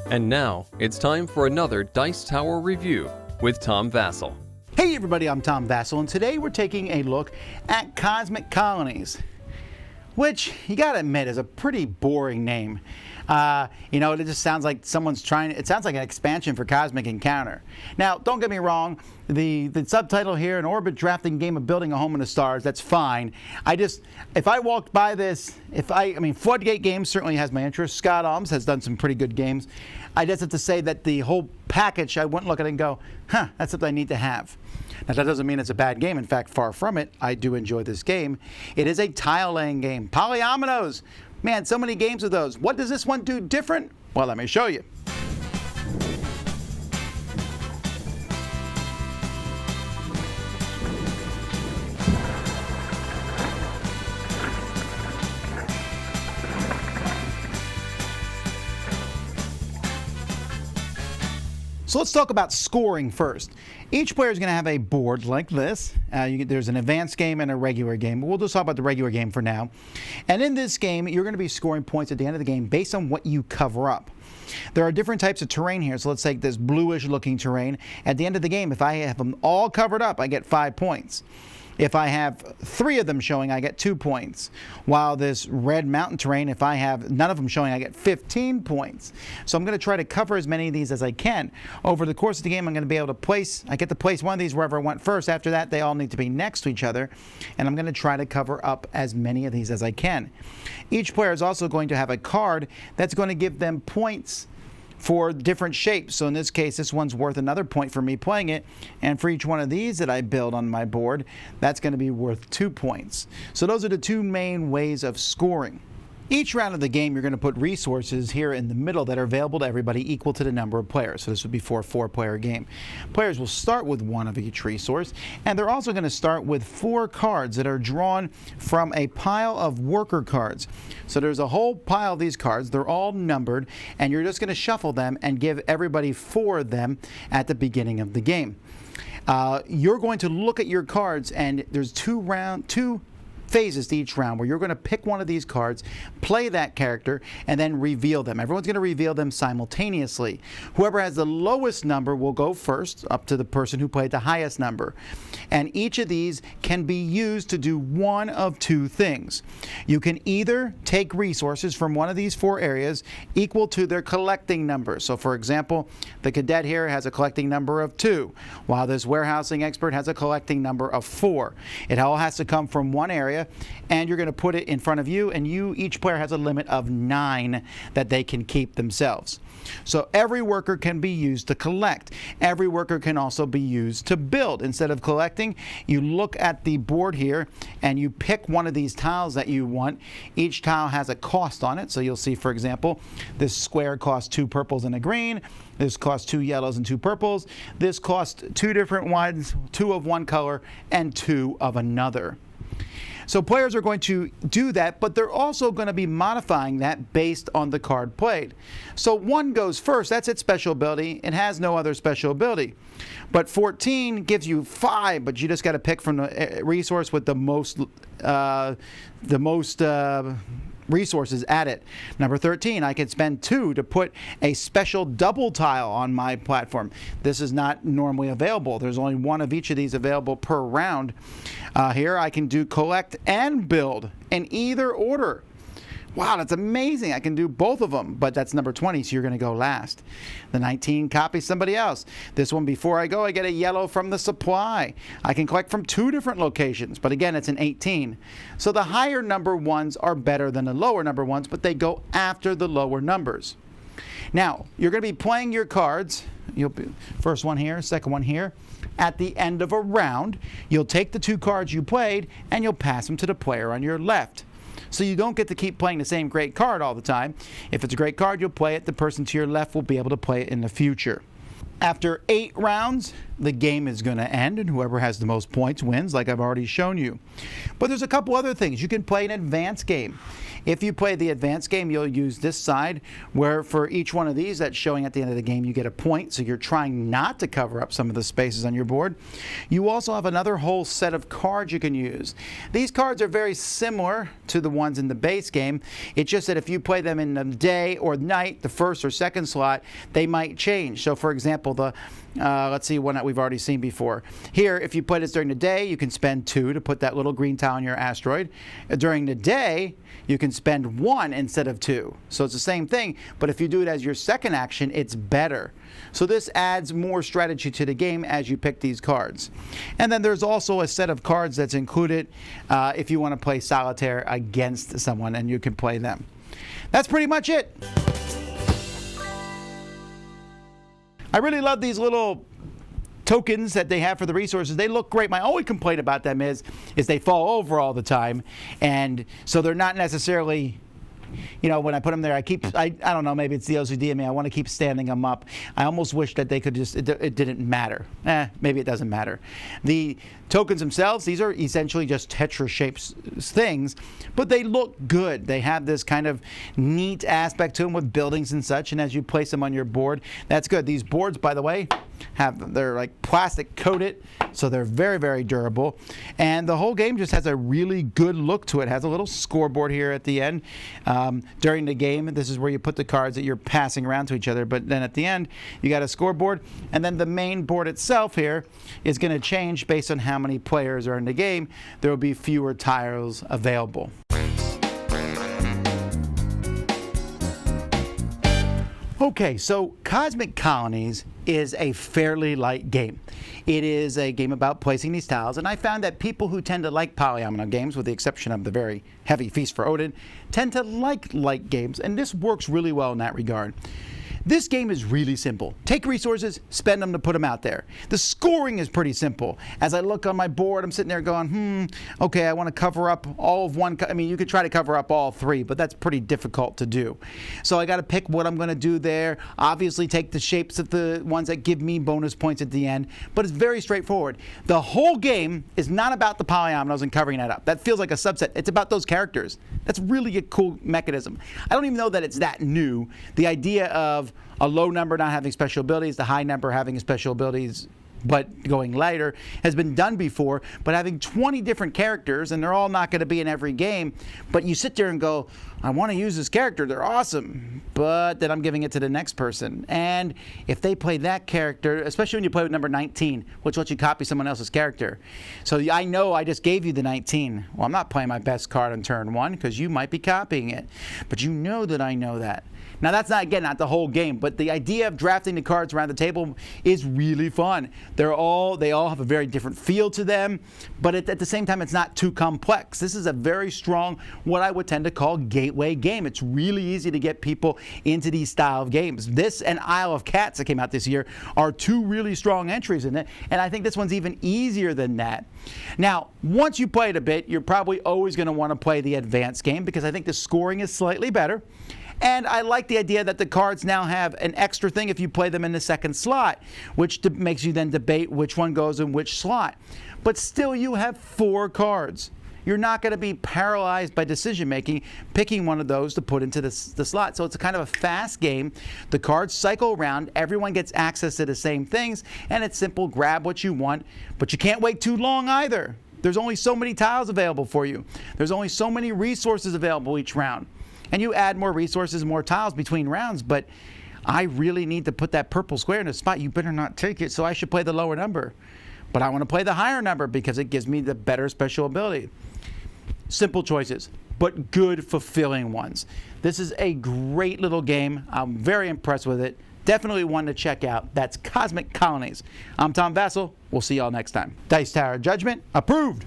And now, it's time for another Dice Tower review with Tom Vasel. Hey everybody, I'm Tom Vasel, and today we're taking a look at Cosmic Colonies, which, you gotta admit, is a pretty boring name. It just sounds like it sounds like an expansion for Cosmic Encounter. Now, don't get me wrong, the subtitle here, an orbit drafting game of building a home in the stars, that's fine. If I walked by this, Floodgate Games certainly has my interest. Scott Alms has done some pretty good games. I just have to say that the whole package, I wouldn't look at it and go, that's something I need to have. Now, that doesn't mean it's a bad game. In fact, far from it. I do enjoy this game. It is a tile-laying game. Polyominoes. Man, so many games of those. What does this one do different? Well, let me show you. So let's talk about scoring first. Each player is going to have a board like this. There's an advanced game and a regular game, but we'll just talk about the regular game for now. And in this game, you're going to be scoring points at the end of the game based on what you cover up. There are different types of terrain here, so let's take this bluish looking terrain. At the end of the game, if I have them all covered up, I get 5 points. If I have 3 of them showing, I get 2 points. While this red mountain terrain, if I have none of them showing, I get 15 points. So I'm going to try to cover as many of these as I can. Over the course of the game, I'm going to be able to I get to place one of these wherever I want first. After that, they all need to be next to each other. And I'm going to try to cover up as many of these as I can. Each player is also going to have a card that's going to give them points for different shapes. So in this case, this one's worth another point for me playing it. And for each one of these that I build on my board, that's going to be worth 2 points. So those are the two main ways of scoring. Each round of the game, you're going to put resources here in the middle that are available to everybody equal to the number of players. So this would be for a 4-player game. Players will start with one of each resource, and they're also going to start with 4 cards that are drawn from a pile of worker cards. So there's a whole pile of these cards. They're all numbered, and you're just going to shuffle them and give everybody 4 of them at the beginning of the game. You're going to look at your cards, and there's two phases to each round where you're going to pick one of these cards, play that character, and then reveal them. Everyone's going to reveal them simultaneously. Whoever has the lowest number will go first, up to the person who played the highest number. And each of these can be used to do one of 2 things. You can either take resources from one of these 4 areas equal to their collecting number. So for example, the cadet here has a collecting number of 2, while this warehousing expert has a collecting number of 4. It all has to come from one area, and you're going to put it in front of you, and each player has a limit of 9 that they can keep themselves. So every worker can be used to collect. Every worker can also be used to build. Instead of collecting, you look at the board here and you pick one of these tiles that you want. Each tile has a cost on it. So you'll see, for example, this square costs 2 purples and a green. This costs 2 yellows and 2 purples. This costs 2 different ones, 2 of one color and 2 of another. So players are going to do that, but they're also going to be modifying that based on the card played. So 1 goes first. That's its special ability. It has no other special ability. But 14 gives you 5, but you just got to pick from the resource with the most resources at it. Number 13, I can spend 2 to put a special double tile on my platform. This is not normally available. There's only 1 of each of these available per round. Here I can do collect and build in either order. Wow, that's amazing. I can do both of them, but that's number 20, so you're going to go last. The 19 copies somebody else. This one, before I go, I get a yellow from the supply. I can collect from 2 different locations, but again, it's an 18. So the higher number ones are better than the lower number ones, but they go after the lower numbers. Now, you're going to be playing your cards. First one here, second one here. At the end of a round, you'll take the 2 cards you played, and you'll pass them to the player on your left. So you don't get to keep playing the same great card all the time. If it's a great card, you'll play it. The person to your left will be able to play it in the future. After 8 rounds, the game is going to end, and whoever has the most points wins, like I've already shown you. But there's a couple other things. You can play an advanced game. If you play the advanced game, you'll use this side, where for each one of these that's showing at the end of the game, you get a point, so you're trying not to cover up some of the spaces on your board. You also have another whole set of cards you can use. These cards are very similar to the ones in the base game. It's just that if you play them in the day or night, the first or second slot, they might change. So for example, let's see one that we've already seen before. Here, if you play this during the day, you can spend 2 to put that little green tile on your asteroid. During the day, you can spend 1 instead of 2. So it's the same thing, but if you do it as your second action, it's better. So this adds more strategy to the game as you pick these cards. And then there's also a set of cards that's included if you want to play solitaire against someone, and you can play them. That's pretty much it. I really love these little tokens that they have for the resources. They look great. My only complaint about them is they fall over all the time, and so they're not necessarily, you know, when I put them there, I don't know, maybe it's the OCD in me. I want to keep standing them up. I almost wish that they could just, it didn't matter. Maybe it doesn't matter. The tokens themselves, these are essentially just tetra-shaped things, but they look good. They have this kind of neat aspect to them with buildings and such, and as you place them on your board, that's good. These boards, by the way, they're like plastic coated, so they're very, very durable. And the whole game just has a really good look to it. It has a little scoreboard here at the end. During the game, this is where you put the cards that you're passing around to each other, but then at the end, you got a scoreboard, and then the main board itself here is going to change based on how many players are in the game. There will be fewer tiles available. Okay, so Cosmic Colonies is a fairly light game. It is a game about placing these tiles, and I found that people who tend to like polyomino games, with the exception of the very heavy Feast for Odin, tend to like light games, and this works really well in that regard. This game is really simple. Take resources, spend them to put them out there. The scoring is pretty simple. As I look on my board, I'm sitting there going, okay, I want to cover up all of one. I mean, you could try to cover up all 3, but that's pretty difficult to do. So I got to pick what I'm going to do there. Obviously, take the shapes of the ones that give me bonus points at the end, but it's very straightforward. The whole game is not about the polyominoes and covering that up. That feels like a subset. It's about those characters. That's really a cool mechanism. I don't even know that it's that new. The idea of a low number not having special abilities, the high number having special abilities but going lighter has been done before, but having 20 different characters, and they're all not going to be in every game, but you sit there and go, I want to use this character, they're awesome, but then I'm giving it to the next person. And if they play that character, especially when you play with number 19, which lets you copy someone else's character. So I know I just gave you the 19. Well, I'm not playing my best card on turn 1 because you might be copying it, but you know that I know that. Now that's not, again, not the whole game, but the idea of drafting the cards around the table is really fun. They all have a very different feel to them, but at the same time, it's not too complex. This is a very strong, what I would tend to call gateway game. It's really easy to get people into these style of games. This and Isle of Cats that came out this year are 2 really strong entries in it, and I think this one's even easier than that. Now, once you play it a bit, you're probably always going to want to play the advanced game because I think the scoring is slightly better. And I like the idea that the cards now have an extra thing if you play them in the second slot, which makes you then debate which one goes in which slot. But still, you have 4 cards. You're not going to be paralyzed by decision making, picking one of those to put into the slot. So it's a kind of a fast game. The cards cycle around, everyone gets access to the same things, and it's simple, grab what you want, but you can't wait too long either. There's only so many tiles available for you. There's only so many resources available each round. And you add more resources, more tiles between rounds, but I really need to put that purple square in a spot. You better not take it, so I should play the lower number. But I want to play the higher number because it gives me the better special ability. Simple choices, but good, fulfilling ones. This is a great little game. I'm very impressed with it. Definitely one to check out. That's Cosmic Colonies. I'm Tom Vasel. We'll see y'all next time. Dice Tower Judgment approved.